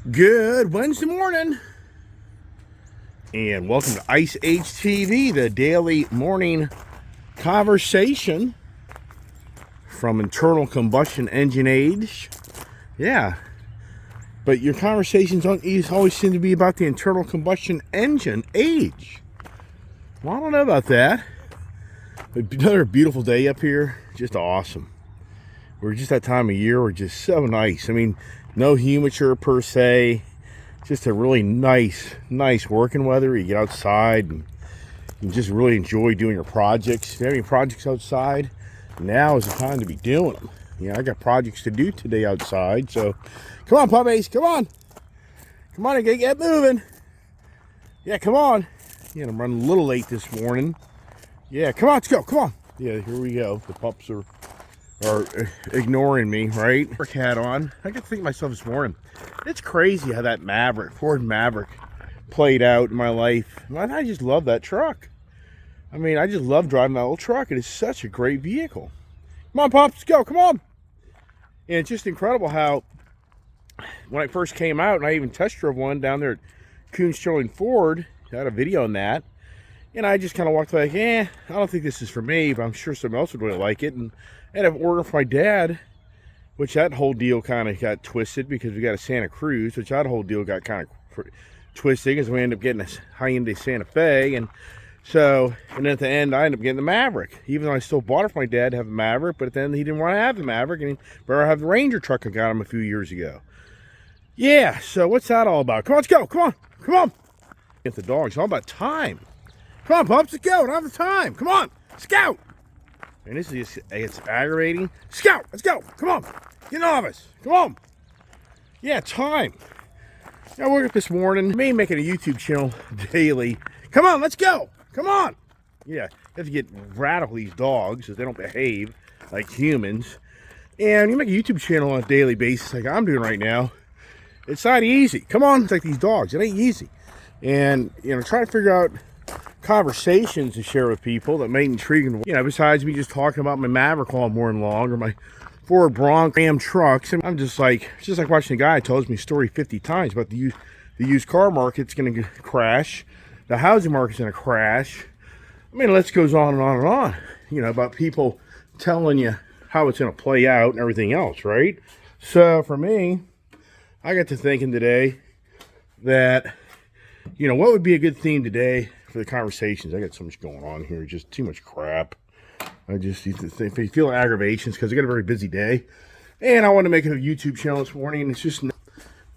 Good Wednesday morning, and welcome to Ice Age TV, the daily morning conversation from internal combustion engine age. Yeah, but your conversations always seem to be about the internal combustion engine age. Well, I don't know about that. But another beautiful day up here, just awesome. We're just that time of year, we're just so nice. I mean, no humidity per se, just a really nice working weather. You get outside and you just really enjoy doing your projects. If you have any projects outside, now is the time to be doing them. You know, I got projects to do today outside, so come on, puppies, come on, and get moving. Yeah, come on. Yeah, I'm running a little late this morning. Yeah, come on, let's go, come on. Yeah, here we go. The pups are ignoring me, right? Hat on. I got to think to myself this morning, it's crazy how that Ford Maverick played out in my life. I just love that truck. I mean, I just love driving that little truck. It is such a great vehicle. Come on, Pops, let's go, come on. And it's just incredible how when I first came out, and I even test drove one down there at Kuhn Sterling Ford, I had a video on that, and I just kind of walked like, I don't think this is for me, but I'm sure someone else would really like it. And I had an order for my dad, which that whole deal kind of got twisted because we got a Santa Cruz, which that whole deal got kind of twisted because we ended up getting a Hyundai Santa Fe. And then at the end, I ended up getting the Maverick, even though I still bought it for my dad to have the Maverick. But at the end, he didn't want to have the Maverick, and he'd rather have the Ranger truck I got him a few years ago. Yeah, so what's that all about? Come on, let's go. Come on. Get the dogs. It's all about time. Come on, pups, let's go. I don't have the time. Come on, Scout. And this is just, it's aggravating. Scout, let's go. Come on. You novice. Come on. Yeah, time. I woke up this morning, making a YouTube channel daily. Come on, let's go. Come on. Yeah, you have to get rattled these dogs because they don't behave like humans. And you make a YouTube channel on a daily basis like I'm doing right now. It's not easy. Come on, it's like these dogs. It ain't easy. And, trying to figure out conversations to share with people that may intrigue them. Besides me just talking about my Maverick all morning long or my Ford Bronco Ram trucks, and I'm just like watching a guy who tells me a story 50 times about the used car market's going to crash, the housing market's going to crash. I mean, the list goes on and on and on. About people telling you how it's going to play out and everything else, right? So for me, I got to thinking today that what would be a good theme today for the conversations. I got so much going on here, just too much crap. I just if you feel aggravations because I got a very busy day, and I want to make a YouTube channel this morning. And it's just,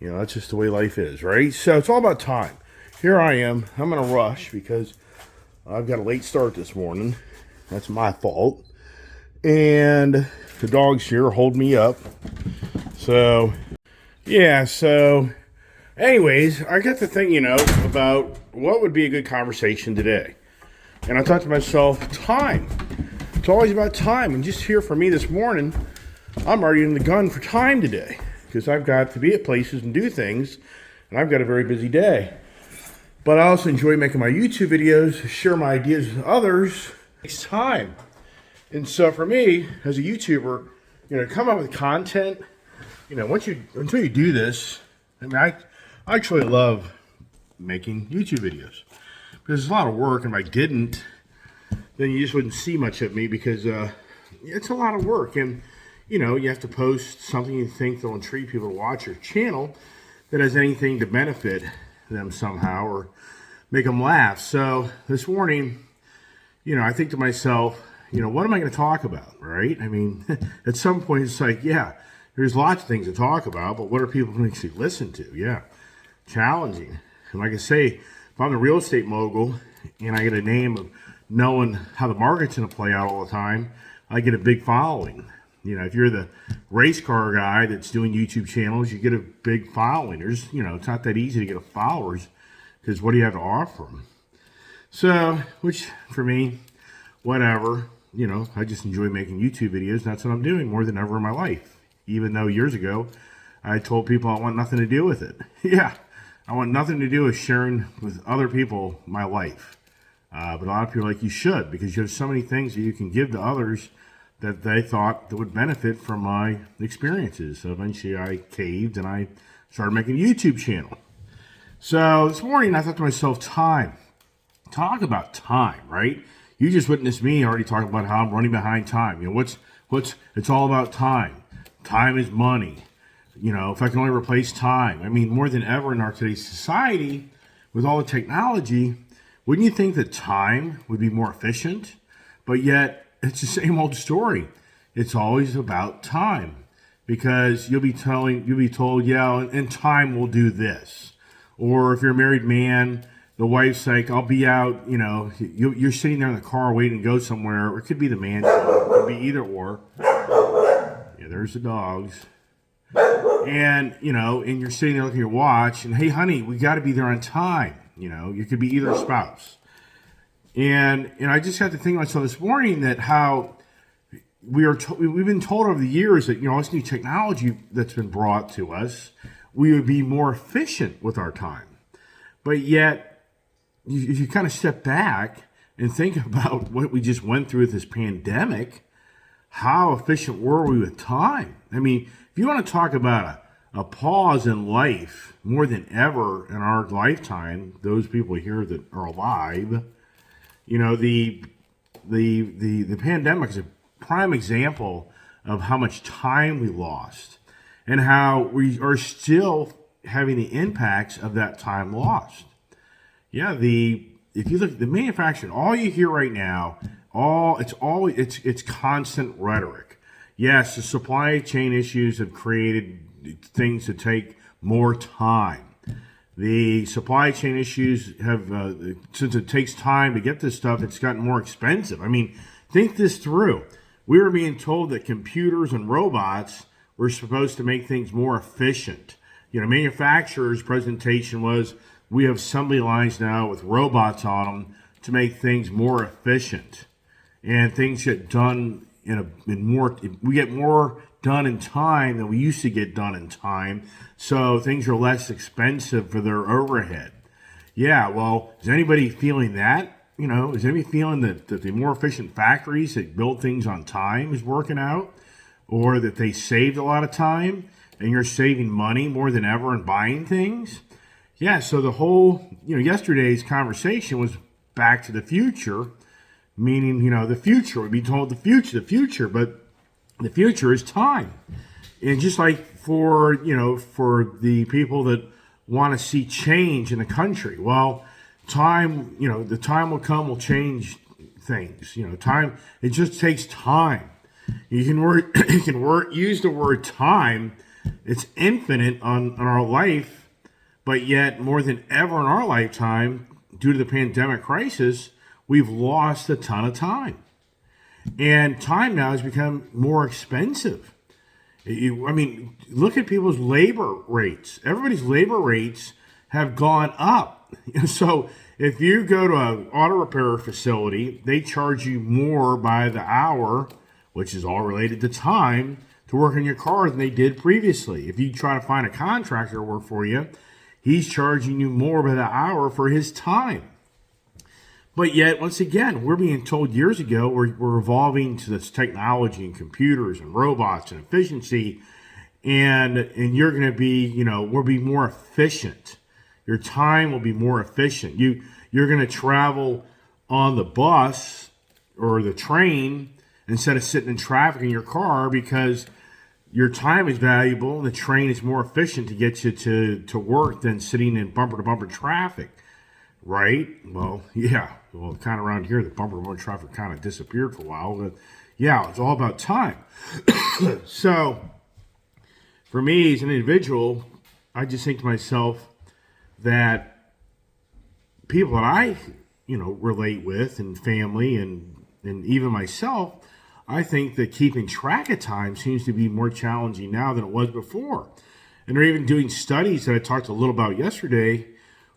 that's just the way life is, right? So it's all about time. Here I am. I'm in a rush because I've got a late start this morning. That's my fault. And the dogs here hold me up. So, yeah, anyways, I got to think, about what would be a good conversation today. And I thought to myself, time. It's always about time. And just here for me this morning, I'm already in the gun for time today. Because I've got to be at places and do things. And I've got a very busy day. But I also enjoy making my YouTube videos, share my ideas with others. It takes time. And so for me, as a YouTuber, come up with content, until you do this, I mean, I actually love making YouTube videos because it's a lot of work, and if I didn't, then you just wouldn't see much of me because it's a lot of work, and you have to post something you think that'll intrigue people to watch your channel that has anything to benefit them somehow or make them laugh. So this morning, I think to myself, what am I going to talk about, right? I mean, at some point it's like, there's lots of things to talk about, but what are people going to actually listen to? Yeah. Challenging. And like I say, if I'm the real estate mogul and I get a name of knowing how the market's going to play out all the time, I get a big following. If you're the race car guy that's doing YouTube channels, you get a big following. There's, it's not that easy to get followers because what do you have to offer them? So, which for me, whatever, I just enjoy making YouTube videos. And that's what I'm doing more than ever in my life. Even though years ago, I told people I want nothing to do with it. Yeah. I want nothing to do with sharing with other people my life. But a lot of people are like, you should, because you have so many things that you can give to others that they thought that would benefit from my experiences. So eventually I caved and I Started making a YouTube channel. So this morning I thought to myself, time. Talk about time, right? You just witnessed me already talking about how I'm running behind time. It's all about time. Time is money. If I can only replace time. I mean, more than ever in our today's society, with all the technology, wouldn't you think that time would be more efficient? But yet, it's the same old story. It's always about time. Because you'll be told, yeah, in time we'll do this. Or if you're a married man, the wife's like, I'll be out, you're sitting there in the car waiting to go somewhere. Or it could be the man, it could be either or. Yeah, there's the dogs. And, and you're sitting there looking at your watch, and hey, honey, we got to be there on time. You could be either spouse. And I just had to think to myself this morning that how we've been told over the years that, all this new technology that's been brought to us, we would be more efficient with our time. But yet, if you kind of step back and think about what we just went through with this pandemic, how efficient were we with time? I mean, if you want to talk about a pause in life more than ever in our lifetime, those people here that are alive, the pandemic is a prime example of how much time we lost and how we are still having the impacts of that time lost. Yeah, if you look at the manufacturing, all you hear right now, it's constant rhetoric. Yes, the supply chain issues have created things that take more time. The supply chain issues have, since it takes time to get this stuff, it's gotten more expensive. I mean, think this through. We were being told that computers and robots were supposed to make things more efficient. Manufacturers' presentation was, we have assembly lines now with robots on them to make things more efficient. And things get done we get more done in time than we used to get done in time. So things are less expensive for their overhead. Yeah, well, is anybody feeling that? Is anybody feeling that the more efficient factories that build things on time is working out? Or that they saved a lot of time and you're saving money more than ever in buying things? Yeah, so the whole, yesterday's conversation was back to the future, meaning, the future. We'd be told the future, but the future is time. And just like for the people that want to see change in the country, well, time, the time will come, will change things. Time, it just takes time. You can use the word time. It's infinite on our life, but yet more than ever in our lifetime, due to the pandemic crisis, we've lost a ton of time. And time now has become more expensive. Look at people's labor rates. Everybody's labor rates have gone up. So if you go to an auto repair facility, they charge you more by the hour, which is all related to time, to work on your car than they did previously. If you try to find a contractor to work for you, he's charging you more by the hour for his time. But yet, once again, we're being told years ago we're evolving to this technology and computers and robots and efficiency, and you're going to be, we'll be more efficient. Your time will be more efficient. You're going to travel on the bus or the train instead of sitting in traffic in your car because your time is valuable and the train is more efficient to get you to work than sitting in bumper-to-bumper traffic. Right? Well, yeah. Well, kind of around here, the bumper-to-bumper traffic kind of disappeared for a while. But yeah, it's all about time. So, for me as an individual, I just think to myself that people that I, relate with and family and even myself, I think that keeping track of time seems to be more challenging now than it was before. And they're even doing studies that I talked a little about yesterday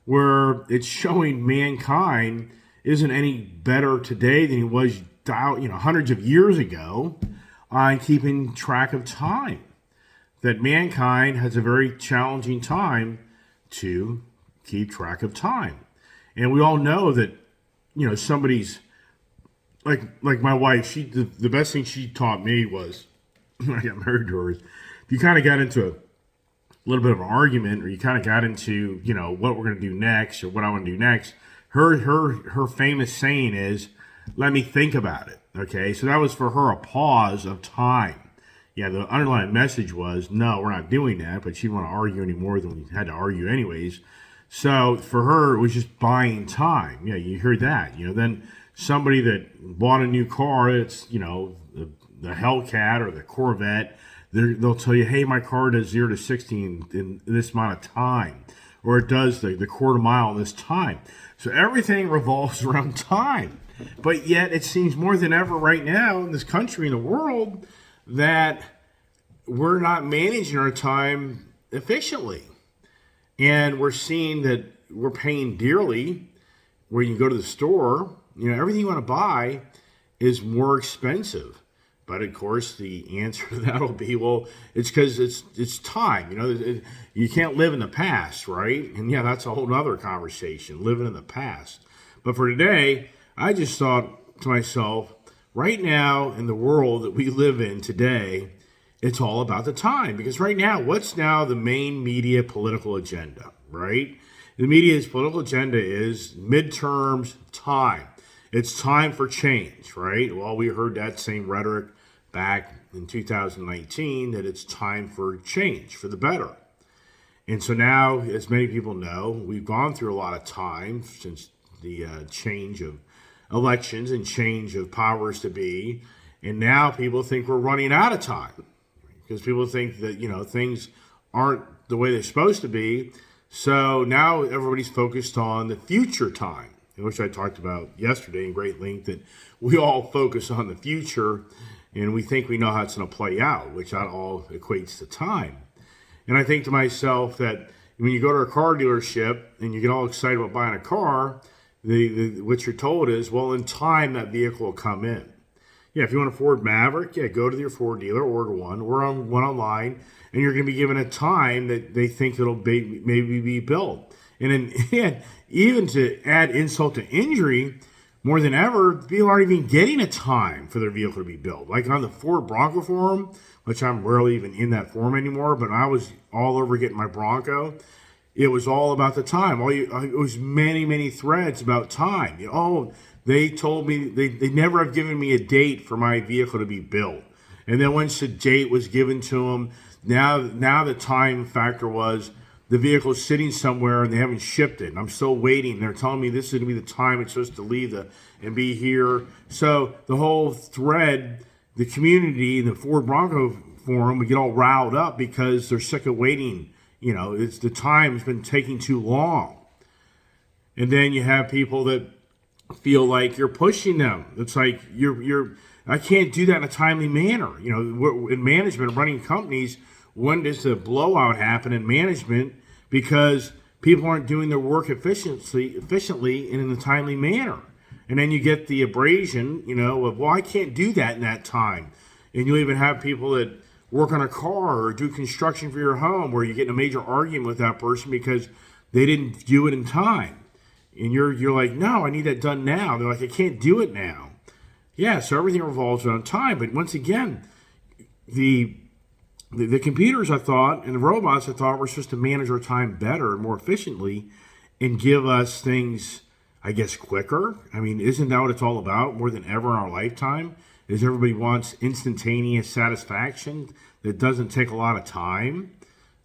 where it's showing mankind isn't any better today than he was, hundreds of years ago on keeping track of time. That mankind has a very challenging time to keep track of time. And we all know that, somebody's like my wife, the best thing she taught me was when I got married to her is if you kind of got into little bit of an argument, or you kind of got into, what we're going to do next or what I want to do next, her famous saying is, "Let me think about it." Okay, so that was for her a pause of time. Yeah, the underlying message was, no, we're not doing that, but she didn't want to argue any more than we had to argue anyways. So for her, it was just buying time. Yeah, you heard that. Then somebody that bought a new car, it's, the Hellcat or the Corvette, they'll tell you, hey, my car does 0 to 60 in this amount of time, or it does the quarter mile in this time. So everything revolves around time. But yet it seems more than ever right now in this country and the world that we're not managing our time efficiently. And we're seeing that we're paying dearly where you go to the store. Everything you want to buy is more expensive. But of course, the answer to that will be, well, it's because it's time. You can't live in the past, right? And yeah, that's a whole other conversation, living in the past. But for today, I just thought to myself, right now in the world that we live in today, it's all about the time. Because right now, what's now the main media political agenda, right? The media's political agenda is midterms time. It's time for change, right? Well, we heard that same rhetoric back in 2019, that it's time for change for the better. And so now, as many people know, we've gone through a lot of time since the change of elections and change of powers to be. And now people think we're running out of time because people think that, things aren't the way they're supposed to be. So now everybody's focused on the future time, which I talked about yesterday in great length, that we all focus on the future and we think we know how it's going to play out, which that all equates to time. And I think to myself that when you go to a car dealership and you get all excited about buying a car, what you're told is, well, in time that vehicle will come in. Yeah, if you want a Ford Maverick, go to your Ford dealer, order one, or on one online, and you're going to be given a time that they think it'll maybe be built. And even to add insult to injury, more than ever, people aren't even getting a time for their vehicle to be built. Like on the Ford Bronco forum, which I'm rarely even in that forum anymore, but I was all over getting my Bronco. It was all about the time. It was many threads about time. They told me they never have given me a date for my vehicle to be built. And then once the date was given to them, now the time factor was the vehicle is sitting somewhere and they haven't shipped it. And I'm still waiting. They're telling me this is going to be the time it's supposed to leave and be here. So the whole thread, the community, the Ford Bronco forum, we get all riled up because they're sick of waiting. It's the time's been taking too long. And then you have people that feel like you're pushing them. It's like I can't do that in a timely manner. In management, running companies, when does the blowout happen in management? Because people aren't doing their work efficiently and in a timely manner. And then you get the abrasion, of, well, I can't do that in that time. And you'll even have people that work on a car or do construction for your home where you get in a major argument with that person because they didn't do it in time. And you're like, no, I need that done now. They're like, I can't do it now. Yeah, so everything revolves around time. But once again, the computers, I thought, and the robots, I thought, were supposed to manage our time better and more efficiently and give us things, I guess, quicker. I mean, isn't that what it's all about more than ever in our lifetime? Is everybody wants instantaneous satisfaction that doesn't take a lot of time?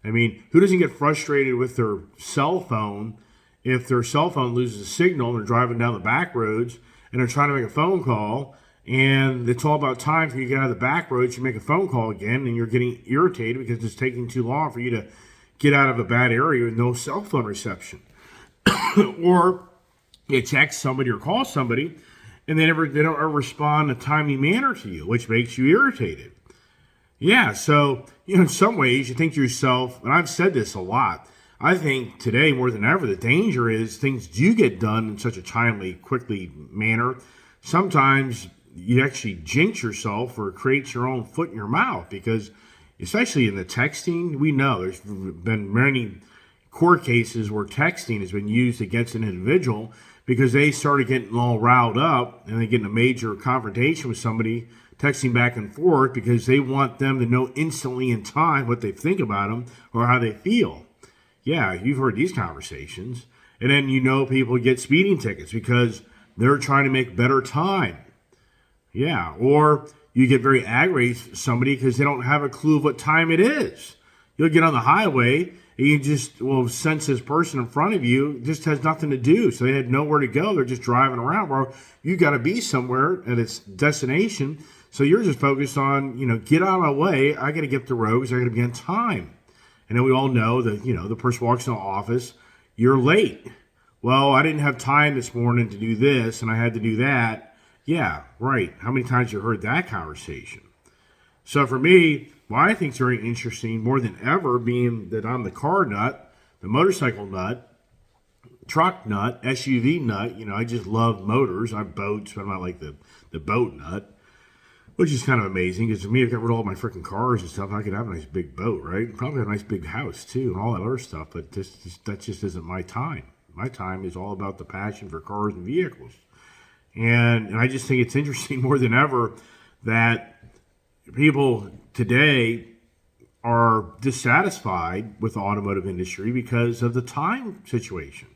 I mean, who doesn't get frustrated with their cell phone if their cell phone loses a signal and they're driving down the back roads and they're trying to make a phone call and it's all about time for you to get out of the back roads, you make a phone call again and you're getting irritated because it's taking too long for you to get out of a bad area with no cell phone reception. Or you text somebody or call somebody and they don't ever respond in a timely manner to you, which makes you irritated. Yeah, so, in some ways you think to yourself, and I've said this a lot, I think today more than ever the danger is things do get done in such a timely, quickly manner. Sometimes you actually jinx yourself or create your own foot in your mouth because, especially in the texting, we know there's been many court cases where texting has been used against an individual because they started getting all riled up and they get in a major confrontation with somebody texting back and forth because they want them to know instantly in time what they think about them or how they feel. Yeah, you've heard these conversations. And then people get speeding tickets because they're trying to make better time. Yeah, or you get very aggravated with somebody because they don't have a clue of what time it is. You'll get on the highway and you just sense this person in front of you just has nothing to do. So they had nowhere to go. They're just driving around. Well, you got to be somewhere at its destination. So you're just focused on, get out of my way. I got to get the road because I got to be on time. And then we all know that, the person walks in the office, you're late. Well, I didn't have time this morning to do this and I had to do that. Yeah, right. How many times have you heard that conversation? So for me, what I think is very interesting, more than ever, being that I'm the car nut, the motorcycle nut, truck nut, SUV nut. I just love motors. I have boats, but I'm not like the boat nut, which is kind of amazing because to me, I've got rid of all my freaking cars and stuff. I could have a nice big boat, right? Probably have a nice big house too and all that other stuff, but that just isn't my time. My time is all about the passion for cars and vehicles. And I just think it's interesting more than ever that people today are dissatisfied with the automotive industry because of the time situation.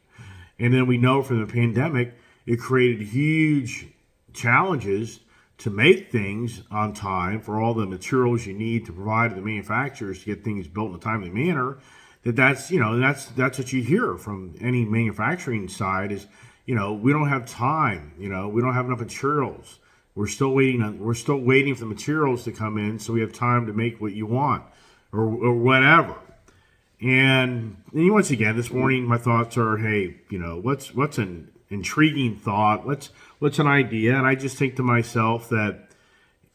And then we know from the pandemic, it created huge challenges to make things on time for all the materials you need to provide to the manufacturers to get things built in a timely manner. That's what you hear from any manufacturing side is, we don't have time, we don't have enough materials. We're still waiting for the materials to come in so we have time to make what you want or whatever. And once again, this morning my thoughts are, hey, what's an intriguing thought? What's an idea? And I just think to myself that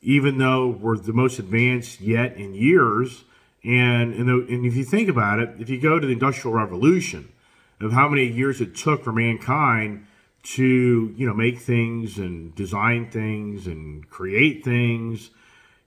even though we're the most advanced yet in years, and if you think about it, if you go to the Industrial Revolution, of how many years it took for mankind to, make things and design things and create things,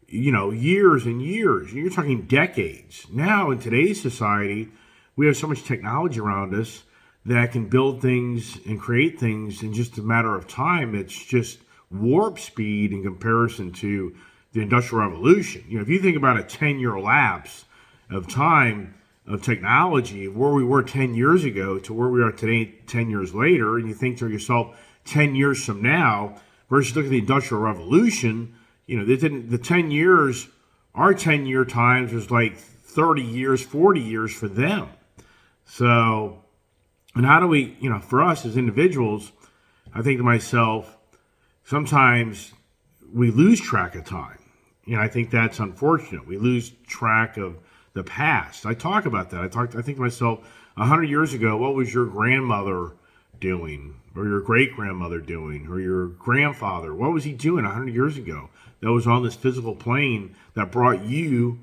years and years. You're talking decades. Now, in today's society, we have so much technology around us that can build things and create things in just a matter of time. It's just warp speed in comparison to the Industrial Revolution. If you think about a 10-year lapse of time, of technology, where we were 10 years ago to where we are today 10 years later, and you think to yourself 10 years from now versus look at the Industrial Revolution, the 10 years, our 10-year times was like 30 years, 40 years for them. So, and how do we, for us as individuals, I think to myself, sometimes we lose track of time. I think that's unfortunate. We lose track of the past. I talk about that. I think to myself, 100 years ago, what was your grandmother doing, or your great grandmother doing, or your grandfather? What was he doing 100 years ago that was on this physical plane that brought you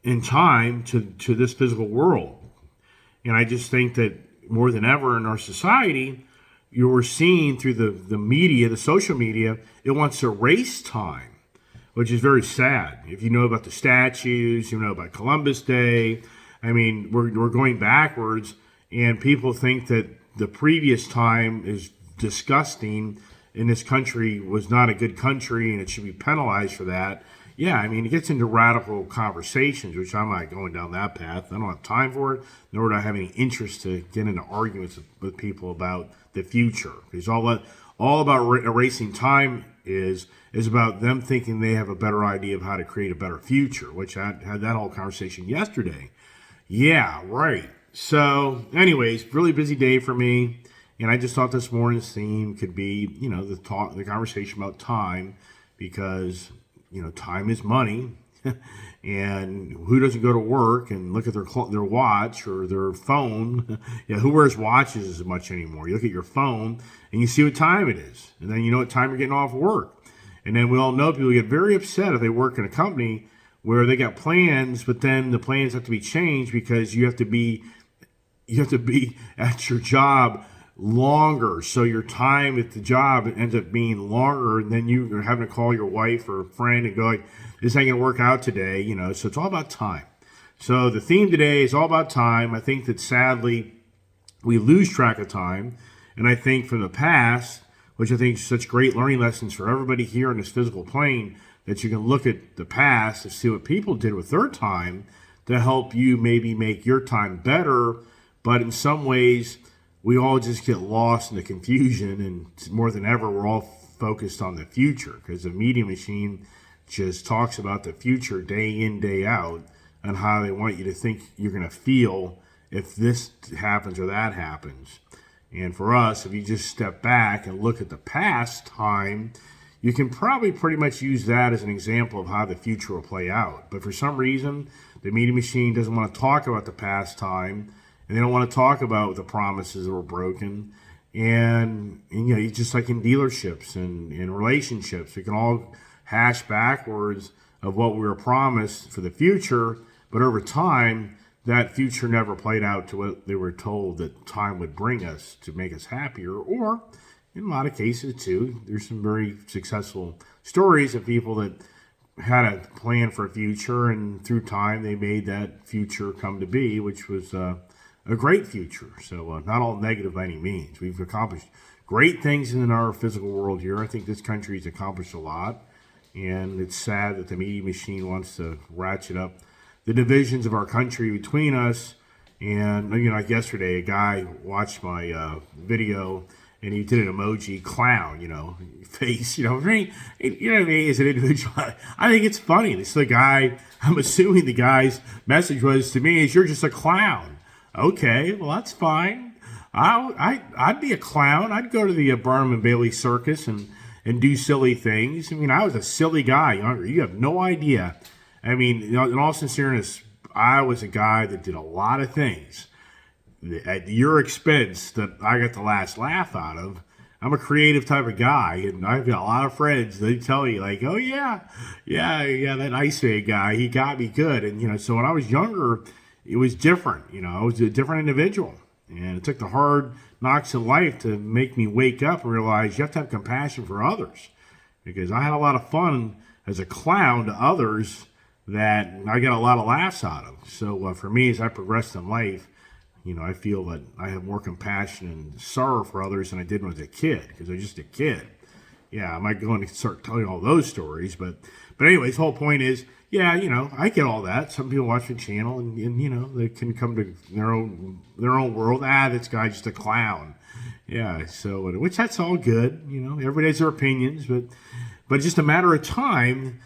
in time to this physical world? And I just think that more than ever in our society, you were seeing through the media, the social media, it wants to erase time, which is very sad. If you know about the statues, you know about Columbus Day. I mean, we're going backwards, and people think that the previous time is disgusting and this country was not a good country and it should be penalized for that. Yeah, I mean, it gets into radical conversations, which I'm not going down that path. I don't have time for it, nor do I have any interest to get into arguments with people about the future. Because all about erasing time is about them thinking they have a better idea of how to create a better future, which I had that whole conversation yesterday. Yeah, right. So, anyways, really busy day for me, and I just thought this morning's theme could be, the conversation about time, because time is money, and who doesn't go to work and look at their watch or their phone? Yeah, who wears watches as much anymore? You look at your phone and you see what time it is, and then you know what time you're getting off work. And then we all know people get very upset if they work in a company where they got plans, but then the plans have to be changed because you have to be at your job longer, so your time at the job ends up being longer, and then you're having to call your wife or friend and go like, this ain't gonna work out today, so it's all about time. So the theme today is all about time. I think that sadly we lose track of time, and I think from the past, which I think is such great learning lessons for everybody here on this physical plane, that you can look at the past and see what people did with their time to help you maybe make your time better. But in some ways, we all just get lost in the confusion, and more than ever, we're all focused on the future because the media machine just talks about the future day in, day out, and how they want you to think you're going to feel if this happens or that happens. And for us, if you just step back and look at the past time, you can probably pretty much use that as an example of how the future will play out. But for some reason, the media machine doesn't want to talk about the past time, and they don't want to talk about the promises that were broken. And you know, just like in dealerships and in relationships, we can all hash backwards of what we were promised for the future, but over time, that future never played out to what they were told that time would bring us to make us happier. Or in a lot of cases too, there's some very successful stories of people that had a plan for a future, and through time they made that future come to be, which was a great future. So not all negative by any means. We've accomplished great things in our physical world here. I think this country's accomplished a lot, and it's sad that the media machine wants to ratchet up the divisions of our country between us. And you know, like yesterday, a guy watched my video, and he did an emoji clown, you know, face, you know what I mean? As an individual, I think it's funny. This is the guy, I'm assuming the guy's message was to me is, you're just a clown. Okay, well, that's fine. I'd be a clown. I'd go to the Barnum and Bailey circus and do silly things. I mean, I was a silly guy younger. You have no idea. I mean, you know, in all sincereness, I was a guy that did a lot of things at your expense that I got the last laugh out of. I'm a creative type of guy, and I've got a lot of friends. They tell you, like, oh, yeah, that Ice Man guy, he got me good. And, you know, so when I was younger, it was different. You know, I was a different individual. And it took the hard knocks of life to make me wake up and realize you have to have compassion for others. Because I had a lot of fun as a clown to others that I got a lot of laughs out of. So for me, as I progressed in life, you know, I feel that I have more compassion and sorrow for others than I did when I was a kid, because I was just a kid. Yeah, I might go and start telling all those stories, but anyways, the whole point is, yeah, you know, I get all that. Some people watch the channel and you know, they can come to their own world. This guy's just a clown. Yeah, so which that's all good. You know, everybody has their opinions, but it's just a matter of time.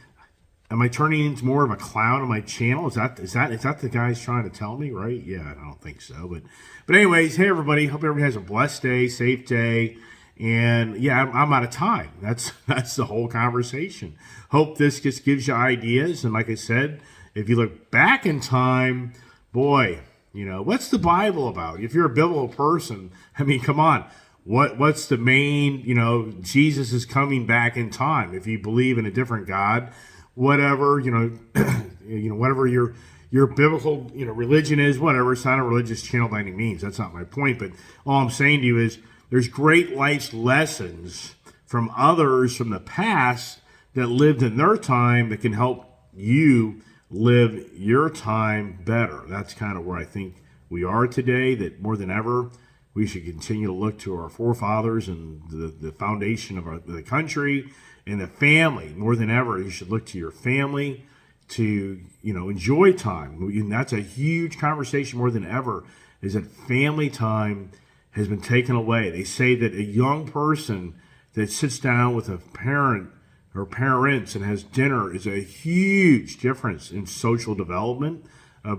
Am I turning into more of a clown on my channel? Is that the guy's trying to tell me, right? Yeah, I don't think so. But anyways, hey everybody, hope everybody has a blessed day, safe day. And yeah, I'm out of time. That's the whole conversation. Hope this just gives you ideas. And like I said, if you look back in time, boy, you know, what's the Bible about? If you're a biblical person, I mean, come on. What's the main, you know, Jesus is coming back in time. If you believe in a different God, whatever, you know, whatever your biblical, you know, religion is, whatever. It's not a religious channel by any means. That's not my point. But all I'm saying to you is there's great life lessons from others from the past that lived in their time that can help you live your time better. That's kind of where I think we are today, that more than ever, we should continue to look to our forefathers and the foundation of the country and the family. More than ever, you should look to your family to, you know, enjoy time. And that's a huge conversation more than ever, is that family time has been taken away. They say that a young person that sits down with a parent or parents and has dinner is a huge difference in social development,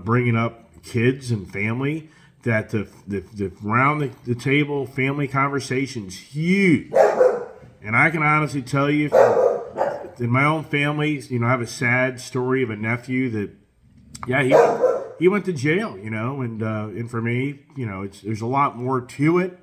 bringing up kids and family. That the round the table family conversation's huge. And I can honestly tell you, in my own family, you know, I have a sad story of a nephew that, yeah, he went to jail, you know, and for me, you know, there's a lot more to it,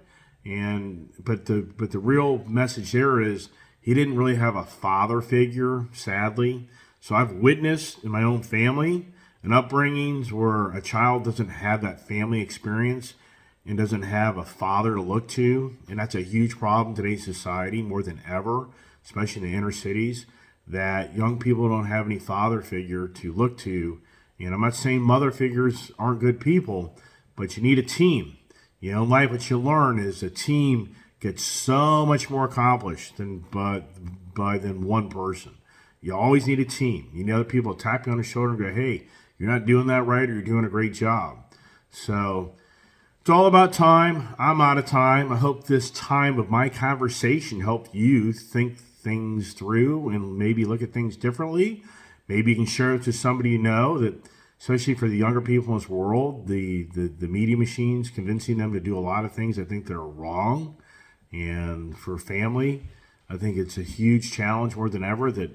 but the real message there is he didn't really have a father figure, sadly. So I've witnessed in my own family and upbringings where a child doesn't have that family experience and doesn't have a father to look to, and that's a huge problem in today's society more than ever, especially in the inner cities, that young people don't have any father figure to look to. And I'm not saying mother figures aren't good people, but you need a team. You know, in life, what you learn is a team gets so much more accomplished than one person. You always need a team. You need other people to tap you on the shoulder and go, hey, you're not doing that right, or you're doing a great job. So it's all about time. I'm out of time. I hope this time of my conversation helped you think things through and maybe look at things differently. Maybe you can share it to somebody you know, that, especially for the younger people in this world, the media machines convincing them to do a lot of things I think they're wrong. And for family, I think it's a huge challenge more than ever that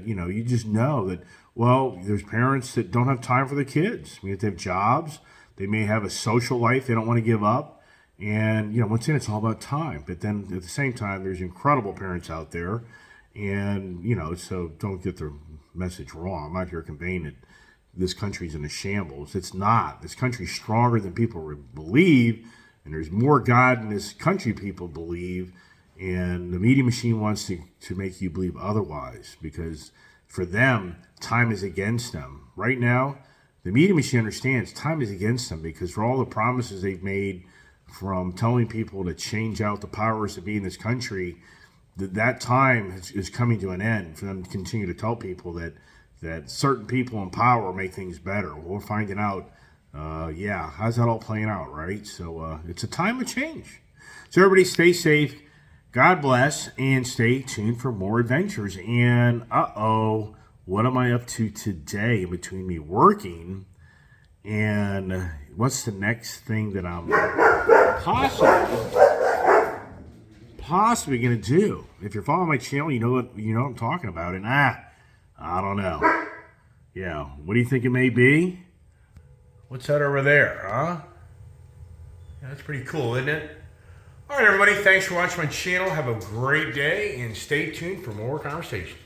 you just know that, well, there's parents that don't have time for their kids. I mean, if they have jobs, they may have a social life they don't want to give up. And, once again, it's all about time. But then at the same time, there's incredible parents out there. And, so don't get the message wrong. I'm not here conveying that this country's in a shambles. It's not. This country's stronger than people believe. And there's more God in this country people believe. And the media machine wants to make you believe otherwise, because for them, time is against them. Right now, the media machine understands time is against them, because for all the promises they've made, from telling people to change out the powers that be in this country, that time is coming to an end for them to continue to tell people that certain people in power make things better. We're finding out, how's that all playing out, right? So it's a time of change. So everybody stay safe. God bless, and stay tuned for more adventures. And what am I up to today in between me working and what's the next thing that I'm possibly going to do? If you're following my channel, you know what I'm talking about. And I don't know. Yeah, what do you think it may be? What's that over there, huh? Yeah, that's pretty cool, isn't it? All right, everybody, thanks for watching my channel. Have a great day, and stay tuned for more conversations.